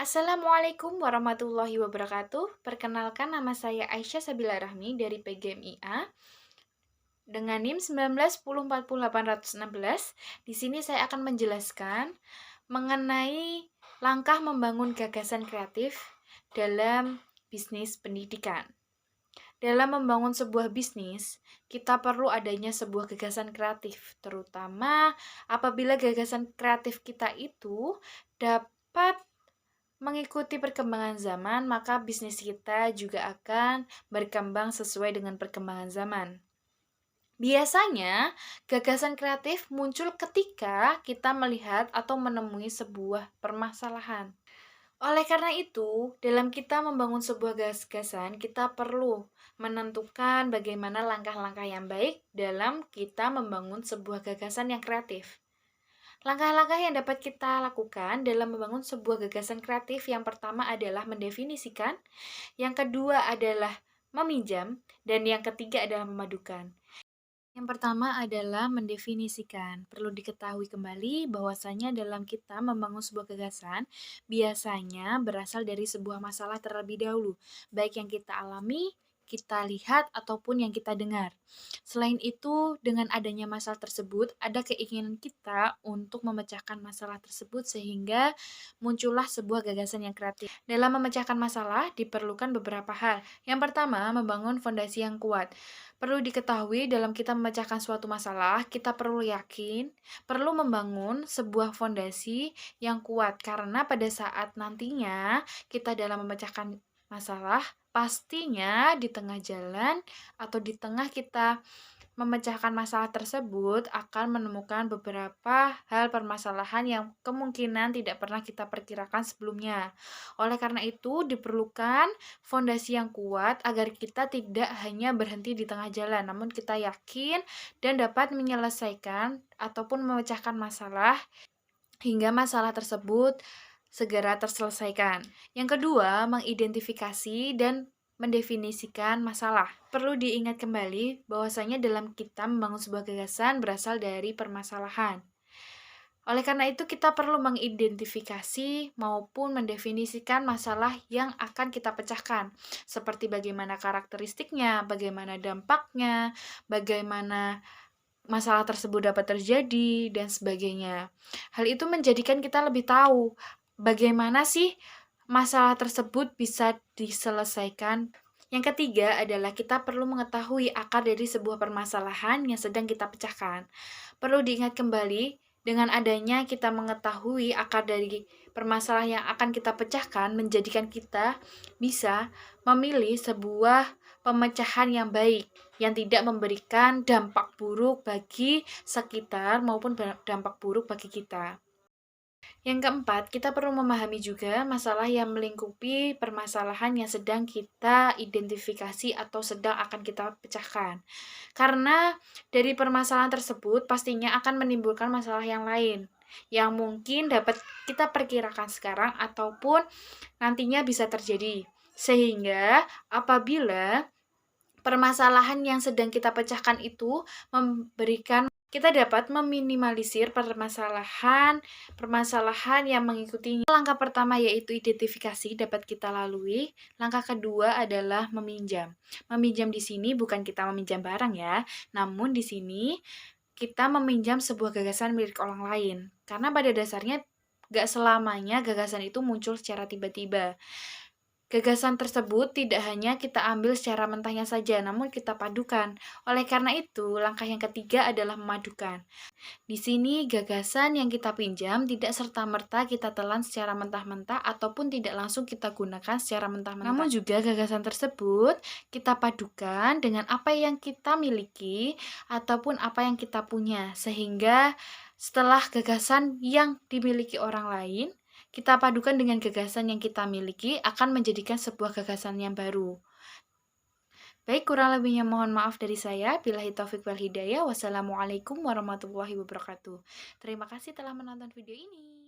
Assalamualaikum warahmatullahi wabarakatuh. Perkenalkan, nama saya Aisyah Sabila Rahmi dari PGMIA dengan NIM 191040-816. Di sini saya akan menjelaskan mengenai langkah membangun gagasan kreatif dalam bisnis pendidikan. Dalam membangun sebuah bisnis, kita perlu adanya sebuah gagasan kreatif, terutama apabila gagasan kreatif kita itu dapat mengikuti perkembangan zaman, maka bisnis kita juga akan berkembang sesuai dengan perkembangan zaman. Biasanya, gagasan kreatif muncul ketika kita melihat atau menemui sebuah permasalahan. Oleh karena itu, dalam kita membangun sebuah gagasan, kita perlu menentukan bagaimana langkah-langkah yang baik dalam kita membangun sebuah gagasan yang kreatif. Langkah-langkah yang dapat kita lakukan dalam membangun sebuah gagasan kreatif yang pertama adalah mendefinisikan, yang kedua adalah meminjam, dan yang ketiga adalah memadukan. Yang pertama adalah mendefinisikan. Perlu diketahui kembali bahwasanya dalam kita membangun sebuah gagasan, biasanya berasal dari sebuah masalah terlebih dahulu, baik yang kita alami, kita lihat, ataupun yang kita dengar. Selain itu, dengan adanya masalah tersebut, ada keinginan kita untuk memecahkan masalah tersebut sehingga muncullah sebuah gagasan yang kreatif. Dalam memecahkan masalah, diperlukan beberapa hal. Yang pertama, membangun fondasi yang kuat. Perlu diketahui dalam kita memecahkan suatu masalah, kita perlu yakin, perlu membangun sebuah fondasi yang kuat karena pada saat nantinya kita dalam memecahkan masalah, pastinya di tengah jalan atau di tengah kita memecahkan masalah tersebut akan menemukan beberapa hal permasalahan yang kemungkinan tidak pernah kita perkirakan sebelumnya. Oleh karena itu, diperlukan fondasi yang kuat agar kita tidak hanya berhenti di tengah jalan, namun kita yakin dan dapat menyelesaikan ataupun memecahkan masalah hingga masalah tersebut segera terselesaikan. Yang kedua, mengidentifikasi dan mendefinisikan masalah. Perlu diingat kembali bahwasanya dalam kita membangun sebuah gagasan berasal dari permasalahan. Oleh karena itu, kita perlu mengidentifikasi maupun mendefinisikan masalah yang akan kita pecahkan, seperti bagaimana karakteristiknya, bagaimana dampaknya, bagaimana masalah tersebut dapat terjadi, dan sebagainya. Hal itu menjadikan kita lebih tahu bagaimana sih masalah tersebut bisa diselesaikan. Yang ketiga adalah kita perlu mengetahui akar dari sebuah permasalahan yang sedang kita pecahkan. Perlu diingat kembali, dengan adanya kita mengetahui akar dari permasalahan yang akan kita pecahkan, menjadikan kita bisa memilih sebuah pemecahan yang baik, yang tidak memberikan dampak buruk bagi sekitar maupun dampak buruk bagi kita. Yang keempat, kita perlu memahami juga masalah yang melingkupi permasalahan yang sedang kita identifikasi atau sedang akan kita pecahkan. Karena dari permasalahan tersebut pastinya akan menimbulkan masalah yang lain yang mungkin dapat kita perkirakan sekarang ataupun nantinya bisa terjadi. Sehingga apabila permasalahan yang sedang kita pecahkan itu memberikan, kita dapat meminimalisir permasalahan yang mengikutinya. Langkah pertama yaitu identifikasi dapat kita lalui. Langkah kedua adalah meminjam. Meminjam di sini bukan kita meminjam barang ya, namun di sini kita meminjam sebuah gagasan milik orang lain. Karena pada dasarnya gak selamanya gagasan itu muncul secara tiba-tiba. Gagasan tersebut tidak hanya kita ambil secara mentahnya saja, namun kita padukan. Oleh karena itu, langkah yang ketiga adalah memadukan. Di sini, gagasan yang kita pinjam tidak serta-merta kita telan secara mentah-mentah ataupun tidak langsung kita gunakan secara mentah-mentah. Namun juga gagasan tersebut kita padukan dengan apa yang kita miliki ataupun apa yang kita punya. Sehingga setelah gagasan yang dimiliki orang lain, kita padukan dengan gagasan yang kita miliki akan menjadikan sebuah gagasan yang baru. Baik, kurang lebihnya mohon maaf dari saya. Billahi taufik wal hidayah. Wassalamualaikum warahmatullahi wabarakatuh. Terima kasih telah menonton video ini.